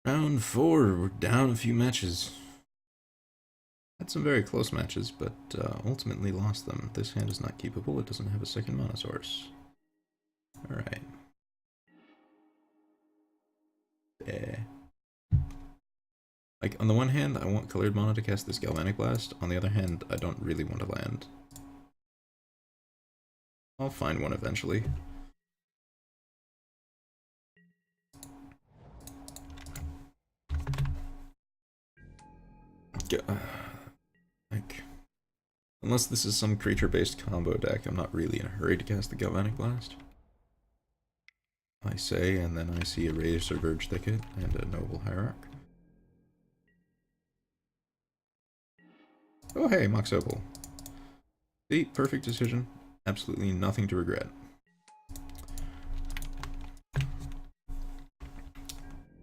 Round 4, we're down a few matches. Had some very close matches, but ultimately lost them. This hand is not keepable, it doesn't have a second mana source. Alright. Like, on the one hand, I want colored mana to cast this Galvanic Blast. On the other hand, I don't really want to land. I'll find one eventually. Like, unless this is some creature-based combo deck, I'm not really in a hurry to cast the Galvanic Blast. I say, and then I see a Raised or Verge Thicket and a Noble Hierarch. Oh hey, Mox Opal. The perfect decision. Absolutely nothing to regret. I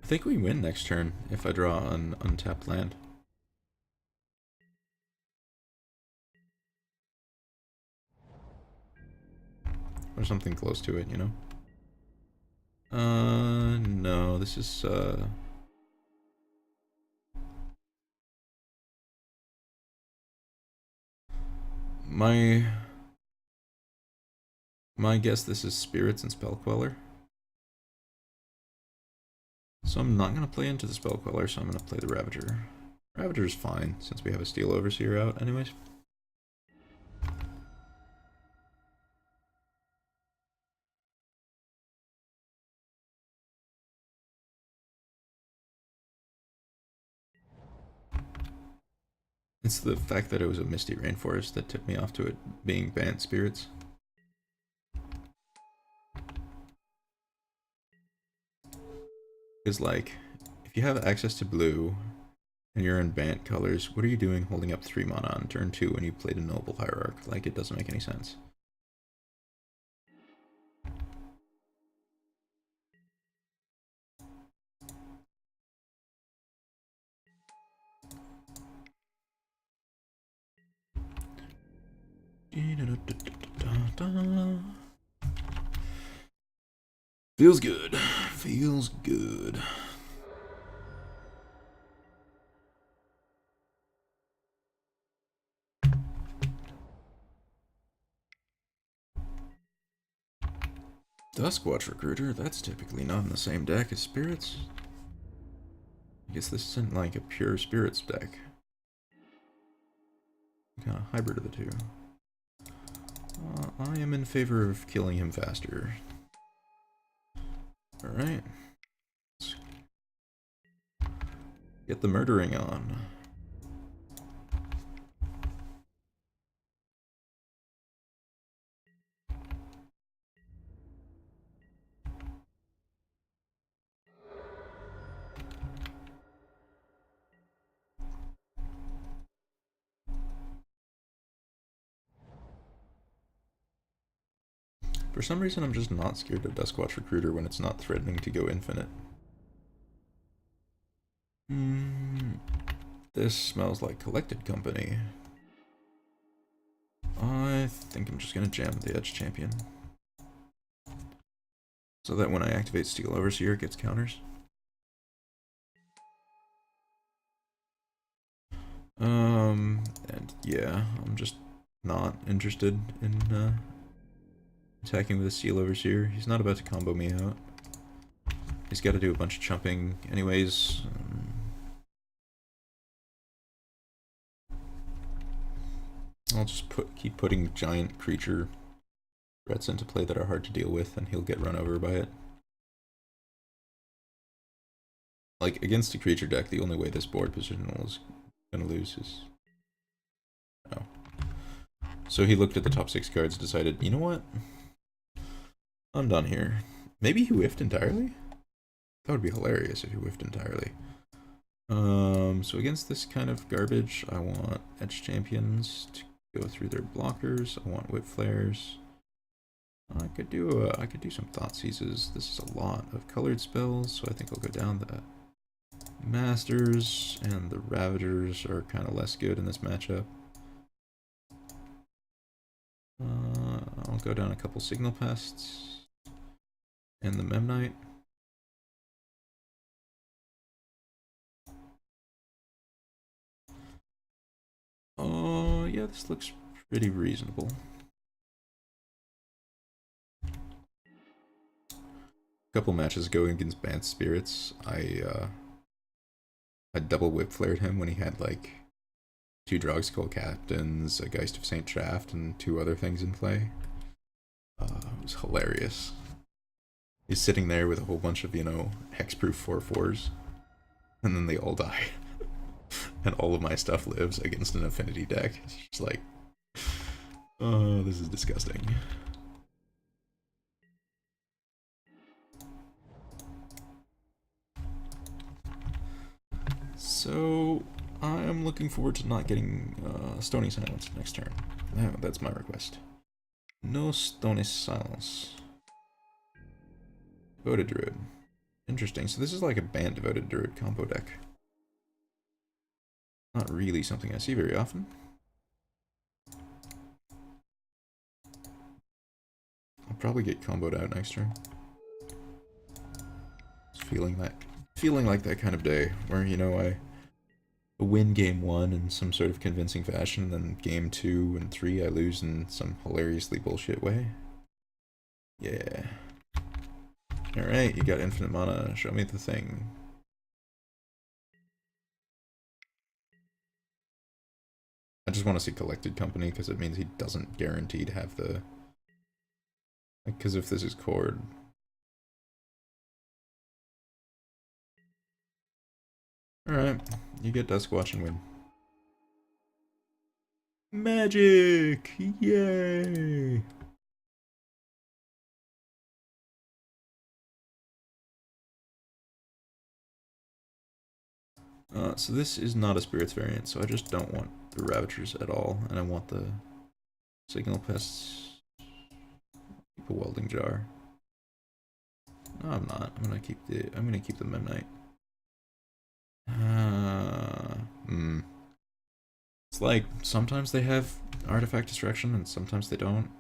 think we win next turn if I draw an untapped land. Or something close to it, you know? No, this is, My guess, this is Spirits and Spell Queller. So I'm not going to play into the Spell Queller, so I'm going to play the Ravager. Ravager's fine, since we have a Steel Overseer out anyways. It's the fact that it was a Misty Rainforest that tipped me off to it being Bant Spirits. Because, like, if you have access to blue and you're in Bant colors, what are you doing holding up 3 mana on turn 2 when you played a Noble Hierarch? Like, it doesn't make any sense. Feels good. Feels good. Duskwatch Recruiter, that's typically not in the same deck as Spirits. I guess this isn't like a pure Spirits deck. Kind of hybrid of the two. I am in favor of killing him faster. Alright. Get the murdering on. For some reason, I'm just not scared of Duskwatch Recruiter when it's not threatening to go infinite. This smells like Collected Company. I think I'm just gonna jam the Edge Champion. So that when I activate Steel Overseer, it gets counters. And yeah, I'm just not interested in attacking with a Steel Overseer. He's not about to combo me out. He's got to do a bunch of chumping anyways. I'll just keep putting giant creature threats into play that are hard to deal with, and he'll get run over by it. Like, against a creature deck, the only way this board positional is gonna lose is... Oh. So he looked at the top 6 cards, decided, you know what? I'm done here. Maybe he whiffed entirely? That would be hilarious if he whiffed entirely. So against this kind of garbage, I want Edge Champions to go through their blockers. I want Whip Flares. I could do some Thought Seizes. This is a lot of colored spells, so I think I'll go down the Masters, and the Ravagers are kind of less good in this matchup. I'll go down a couple Signal Pests and the Memnite. yeah, this looks pretty reasonable. A couple matches ago against Bant Spirits, I double whip flared him when he had like 2 Drogskull Captains, a Geist of Saint Shaft, and 2 other things in play. It was hilarious. He's sitting there with a whole bunch of, you know, hexproof 4/4s, and then they all die. And all of my stuff lives against an Affinity deck. It's just like, oh, this is disgusting. So, I am looking forward to not getting Stony Silence next turn. That's my request. No Stony Silence. Devoted Druid. Interesting. So this is like a Bant Devoted Druid combo deck. Not really something I see very often. I'll probably get comboed out next turn. Just feeling like that kind of day where, you know, I win game 1 in some sort of convincing fashion, then game 2 and 3 I lose in some hilariously bullshit way. Yeah. Alright, you got infinite mana. Show me the thing. I just want to see Collected Company because it means he doesn't guarantee to have the... Because if this is Chord... Alright, you get Duskwatch and win. Magic! Yay! So this is not a Spirits variant, so I just don't want the Ravagers at all, and I want the Signal Pests. Keep a Welding Jar. No, I'm not. I'm gonna keep the Memnite. It's like sometimes they have Artifact Destruction and sometimes they don't.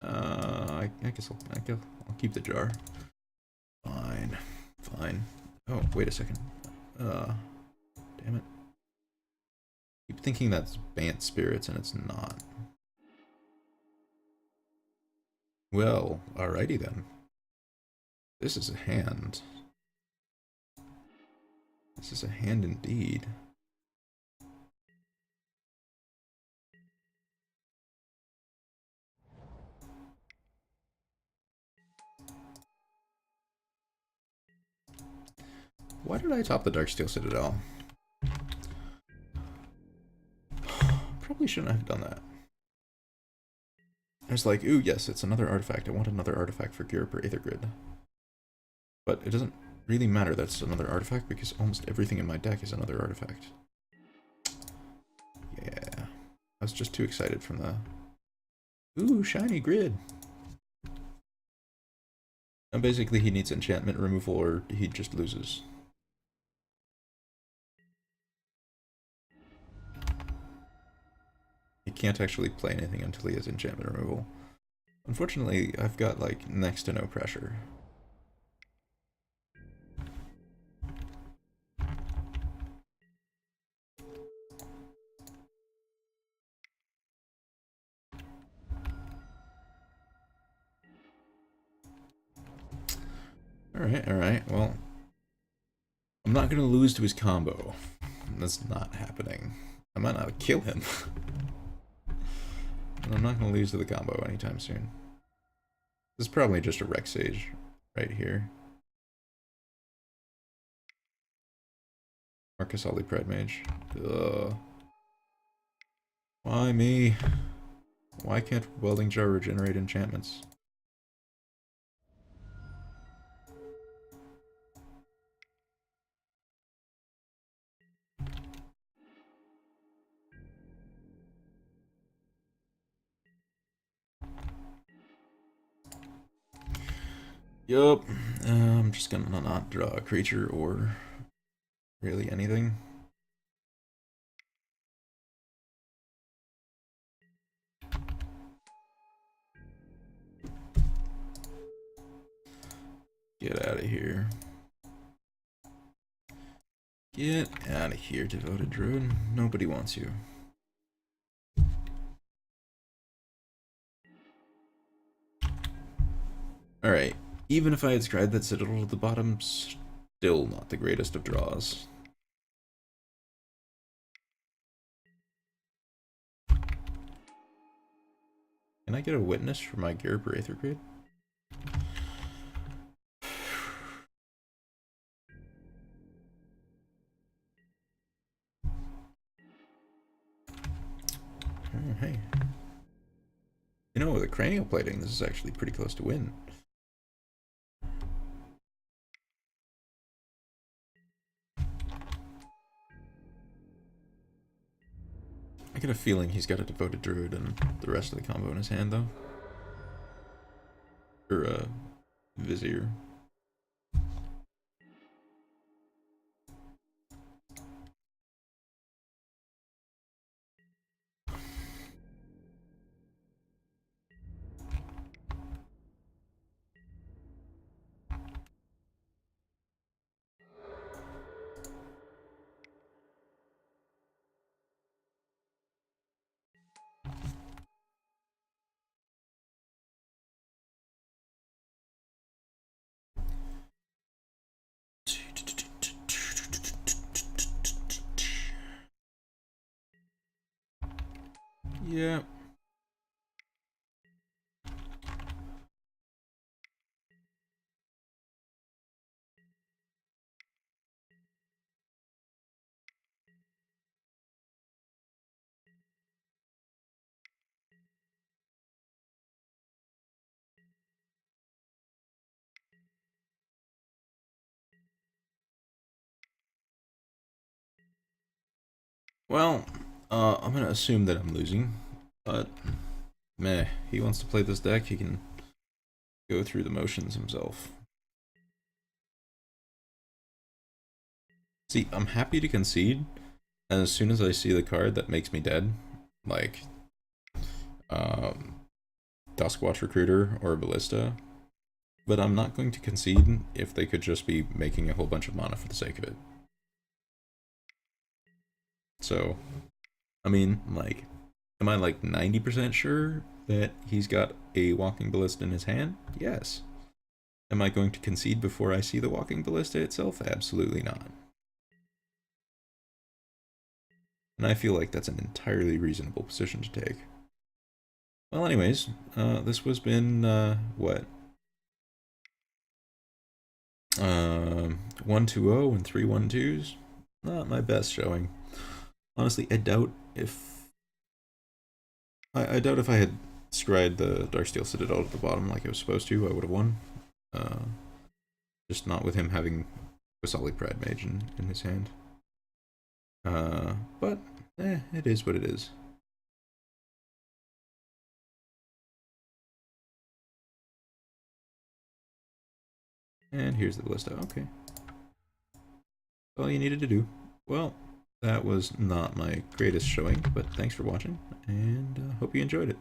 I guess I'll keep the jar. Fine. Oh, wait a second. Damn it. Keep thinking that's Bant Spirits and it's not. Well, alrighty then. This is a hand. This is a hand indeed. Why did I top the Darksteel Citadel? Probably shouldn't have done that. I was like, ooh, yes, it's another artifact. I want another artifact for Gyrup or Aether Grid. But it doesn't really matter that's another artifact because almost everything in my deck is another artifact. Yeah. I was just too excited from the... Ooh, shiny grid! And basically he needs enchantment removal or he just loses. He can't actually play anything until he has enchantment removal. Unfortunately, I've got, like, next to no pressure. Alright, well... I'm not gonna lose to his combo. That's not happening. I might not kill him. But I'm not gonna lose to the combo anytime soon. This is probably just a Rex Sage right here. Marcus Ollie Pride Mage. Ugh. Why me? Why can't Welding Jar regenerate enchantments? Yup. I'm just gonna not draw a creature or really anything. Get out of here. Get out of here, Devoted Druid. Nobody wants you. Alright, even if I had scryed that Citadel at the bottom, still not the greatest of draws. Can I get a witness for my Garib Wraither grid? Oh, hey. You know, with a cranial plating, this is actually pretty close to win. I get a feeling he's got a devoted druid and the rest of the combo in his hand, though. Or vizier. Yeah. Well, I'm gonna assume that I'm losing, but meh, he wants to play this deck, he can go through the motions himself. See, I'm happy to concede, and as soon as I see the card that makes me dead, like um, Duskwatch Recruiter or Ballista, but I'm not going to concede if they could just be making a whole bunch of mana for the sake of it. So, I mean, like, am I like 90% sure that he's got a Walking Ballista in his hand? Yes. Am I going to concede before I see the Walking Ballista itself? Absolutely not. And I feel like that's an entirely reasonable position to take. Well, anyways, this was been, what? 1-2-0 and 3-1-2s? Not my best showing. Honestly, I doubt if... I doubt if I had scryed the Darksteel Citadel at the bottom like I was supposed to, I would have won. Just not with him having a solid Pride Mage in his hand. But, it is what it is. And here's the ballista. Okay. All you needed to do. Well, that was not my greatest showing, but thanks for watching, and hope you enjoyed it.